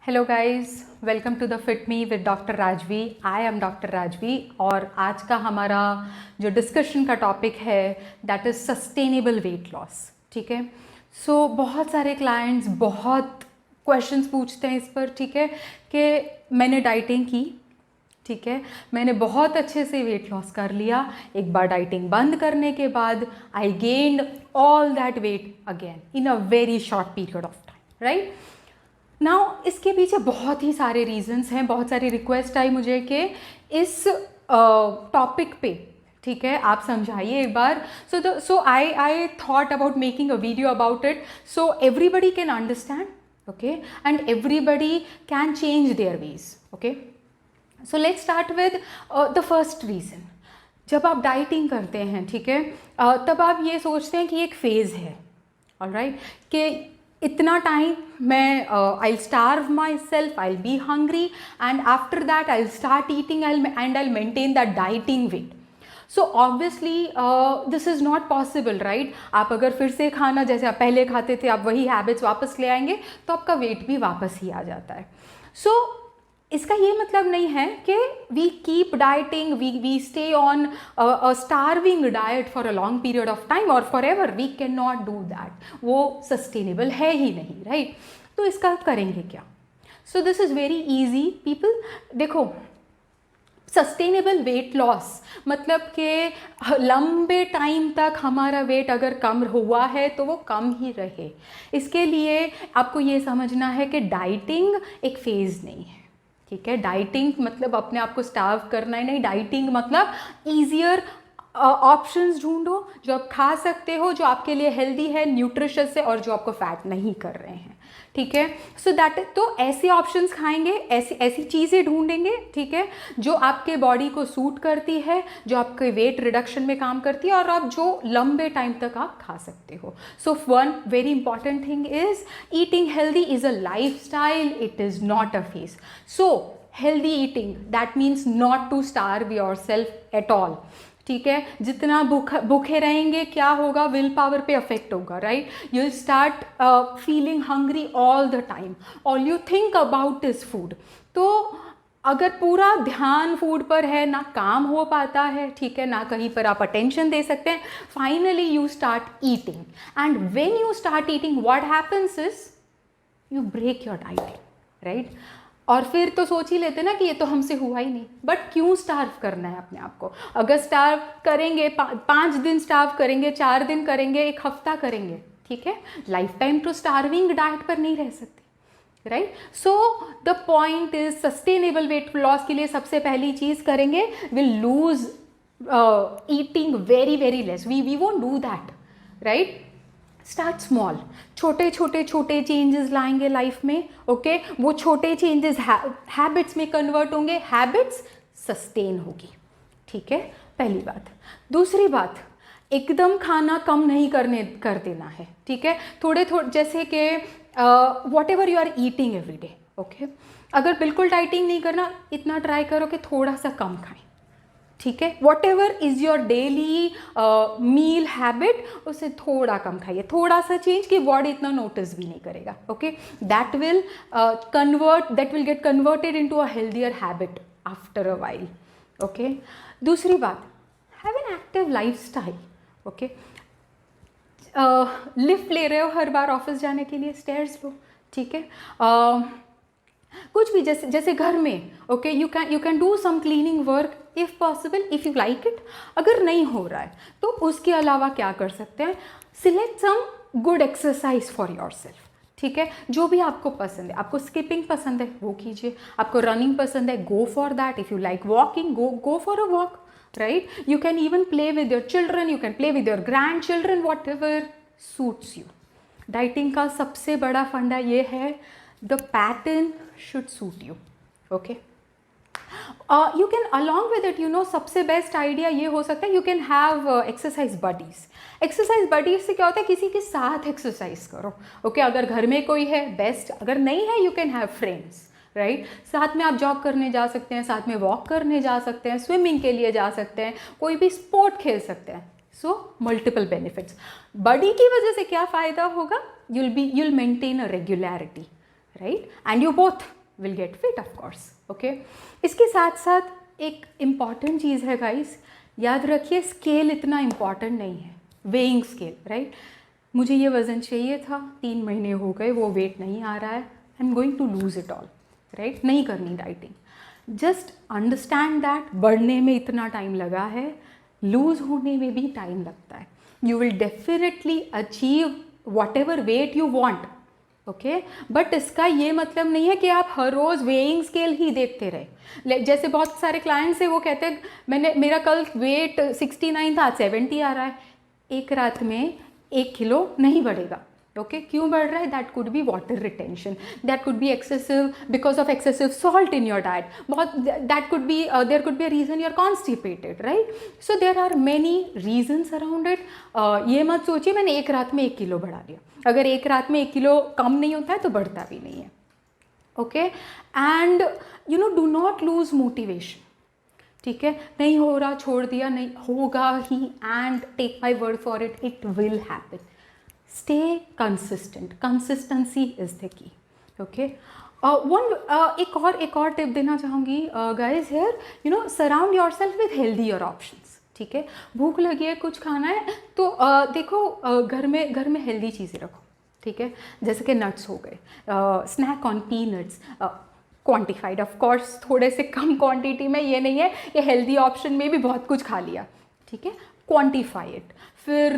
Hello guys, welcome to the fit me with doctor Rajvi. I am doctor Rajvi और आज का हमारा जो डिस्कशन का टॉपिक है that is sustainable weight loss. ठीक है, सो बहुत सारे क्लाइंट्स बहुत क्वेश्चंस पूछते हैं इस पर। ठीक है, कि मैंने डाइटिंग की, ठीक है, मैंने बहुत अच्छे से वेट लॉस कर लिया, एक बार डाइटिंग बंद करने के बाद I gained all that weight again in a very short period of time, right. Now इसके पीछे बहुत ही सारे रीजंस हैं, बहुत सारी रिक्वेस्ट आई मुझे कि इस टॉपिक पे, ठीक है, आप समझाइए एक बार। So I thought about making a video about it so everybody can understand, okay, and everybody can change their ways, okay. So let's start with the first reason. जब आप डाइटिंग करते हैं, ठीक है, तब आप ये सोचते हैं कि एक फेज़ है, ऑलराइट, कि इतना टाइम मैं I starve myself, I be hungry and after that I start eating and I maintain that dieting weight. So obviously this is not possible, right. आप अगर फिर से खाना जैसे आप पहले खाते थे, आप वही हैबिट्स वापस ले आएंगे तो आपका वेट भी वापस ही आ जाता है। सो इसका ये मतलब नहीं है कि we keep dieting, we stay on a starving diet for a long period of time और forever. We can not do that, वो सस्टेनेबल है ही नहीं, राइट। तो इसका करेंगे क्या? So this is very easy people. देखो, सस्टेनेबल वेट लॉस मतलब कि लंबे टाइम तक हमारा वेट अगर कम हुआ है तो वो कम ही रहे। इसके लिए आपको ये समझना है कि डाइटिंग एक फेज़ नहीं है, ठीक है। डाइटिंग मतलब अपने आप को स्टार्व करना ही नहीं, डाइटिंग मतलब ईजियर ऑप्शंस ढूंढो जो आप खा सकते हो, जो आपके लिए हेल्दी है, न्यूट्रिशियस है और जो आपको फैट नहीं कर रहे हैं, ठीक है। सो दैट, तो ऐसे ऑप्शंस खाएंगे, ऐसी ऐसी चीज़ें ढूंढेंगे, ठीक है, जो आपके बॉडी को सूट करती है, जो आपके वेट रिडक्शन में काम करती है और आप जो लंबे टाइम तक आप खा सकते हो। So one very important thing is eating healthy is a lifestyle, it is not a phase. So healthy eating that means not to starve yourself at all, ठीक है। जितना भूखे रहेंगे क्या होगा, विल पावर पे affect होगा, right. You will start feeling hungry all the time, all you think about is food. तो अगर पूरा ध्यान फूड पर है, ना काम हो पाता है, ठीक है, ना कहीं पर आप अटेंशन दे सकते हैं, finally you start eating and when you start eating what happens is you break your diet, right. और फिर तो सोच ही लेते ना कि ये तो हमसे हुआ ही नहीं, बट क्यों स्टार्व करना है अपने आप को? अगर स्टार्व करेंगे, 5 दिन स्टार्व करेंगे, 4 दिन करेंगे, 1 हफ्ता करेंगे, ठीक है, लाइफ टाइम तो स्टार्विंग डाइट पर नहीं रह सकते, right. So the point is sustainable weight loss के लिए सबसे पहली चीज़ करेंगे, will lose eating very very less, we won't do that, right. Start small, छोटे छोटे छोटे चेंजेस लाएंगे लाइफ में, ओके। वो छोटे चेंजेस हैबिट्स में कन्वर्ट होंगे, हैबिट्स सस्टेन होगी, ठीक है, पहली बात। दूसरी बात, एकदम खाना कम नहीं कर देना है, ठीक है। थोड़े थोड़े, जैसे कि whatever you are eating every day, okay, अगर बिल्कुल डाइटिंग नहीं करना, इतना ट्राई करो कि थोड़ा सा कम खाएं, ठीक है। Whatever is your daily meal habit, उससे थोड़ा कम खाइए, थोड़ा सा चेंज कि बॉडी इतना नोटिस भी नहीं करेगा, okay. That will get converted into a healthier habit after a while, okay. दूसरी बात, have an active life style, okay. Lift ले रहे हो हर बार ऑफिस जाने के लिए, स्टेयर्स लो, ठीक है। कुछ भी, जैसे घर में, okay, you can do some cleaning work if possible, if you like it. अगर नहीं हो रहा है तो उसके अलावा क्या कर सकते हैं, select some good exercise for yourself, ठीक है। जो भी आपको पसंद है, आपको स्किपिंग पसंद है वो कीजिए, आपको रनिंग पसंद है go for that, if you like walking go for a walk, right. You can even play with your children, you can play with your grand children, what ever suits you. Dieting का सबसे बड़ा फंडा ये है, the pattern should suit you, okay. You can along with it, you know, सबसे best idea ये हो सकता है, you can have exercise buddies. Exercise buddies से क्या होता है, किसी के साथ एक्सरसाइज करो, ओके। अगर घर में कोई है बेस्ट, अगर नहीं है you can have friends, right. साथ में आप जॉग करने जा सकते हैं, साथ में वॉक करने जा सकते हैं, स्विमिंग के लिए जा सकते हैं, कोई भी स्पोर्ट खेल सकते हैं। So multiple benefits. बॉडी की वजह से क्या फ़ायदा होगा, you'll maintain a regularity, right, and you both will get fit of course. Okay, इसके साथ साथ एक इम्पॉर्टेंट चीज़ है गाइस, याद रखिए स्केल इतना इम्पॉर्टेंट नहीं है, वेइंग स्केल. राइट, मुझे ये वज़न चाहिए था, 3 महीने हो गए, वो वेट नहीं आ रहा है, I am going to lose it all. Right, नहीं करनी डाइटिंग. जस्ट अंडरस्टैंड दैट बढ़ने में इतना टाइम लगा है, लूज़ होने में भी टाइम लगता है. You will definitely achieve whatever weight you want. Okay, but इसका ये मतलब नहीं है कि आप हर रोज़ वेइंग स्केल ही देखते रहे. जैसे बहुत सारे क्लाइंट्स हैं, वो कहते हैं मेरा कल वेट 69 था, आज 70 आ रहा है. एक रात में 1 किलो नहीं बढ़ेगा. ओके, क्यों बढ़ रहा है? That could be water retention, that could be excessive because of excessive salt in your diet, बहुत that could be there could be a reason you are constipated. Right, so there are many reasons around it. ये मत सोचिए मैंने एक रात में 1 kilo बढ़ा लिया. अगर एक रात में 1 किलो कम नहीं होता है तो बढ़ता भी नहीं है. Okay, and you know do not lose motivation. ठीक है, नहीं हो रहा, छोड़ दिया, नहीं होगा ही, and take my word for it, it will happen. Stay consistent. Consistency is the key. Okay. एक और टिप देना चाहूँगी guys here, you know, surround yourself with healthier options. ठीक है, भूख लगी है, कुछ खाना है तो देखो घर में हेल्दी चीज़ें रखो. ठीक है, जैसे कि नट्स हो गए, snack on peanuts, quantified of course, थोड़े से कम क्वांटिटी में. ये नहीं है कि हेल्दी ऑप्शन में भी बहुत कुछ खा लिया. ठीक है, क्वान्टिफाई इट. फिर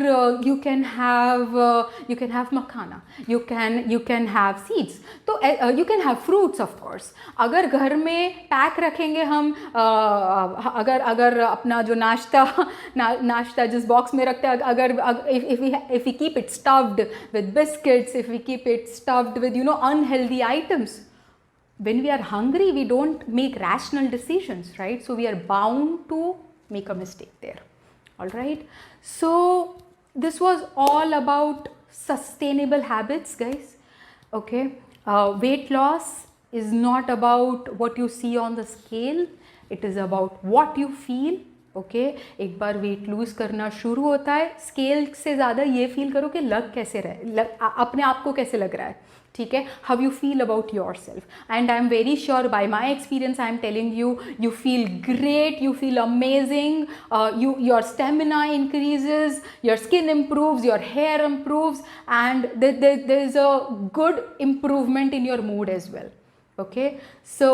you can have makhana, you can have seeds, तो you can have fruits of course. अगर घर में पैक रखेंगे हम, अगर अपना जो नाश्ता जिस बॉक्स में रखते हैं, अगर if we keep it stuffed with biscuits, if we keep it stuffed with unhealthy items, when we are hungry we don't make rational decisions, right? So we are bound to make a mistake there. All right, so this was all about sustainable habits, guys. Okay, weight loss is not about what you see on the scale, it is about what you feel. Okay, एक बार weight lose करना शुरू होता है, scale से ज़्यादा ये feel करो कि लग कैसे रहे, अपने आप को कैसे लग रहा है. ठीक है, how you feel about your self. And I am very sure bye my experience I am telling you, you feel great, you feel amazing, your stamina increases, your skin improves, your hair improves, and there is a good improvement in your mood as well. Okay, so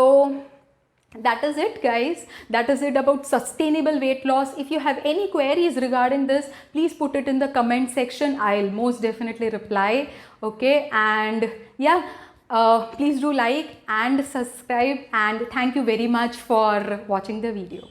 that is it, guys. That is it about sustainable weight loss. If you have any queries regarding this, please put it in the comment section. I'll most definitely reply. Okay, and yeah, please do like and subscribe, and thank you very much for watching the video.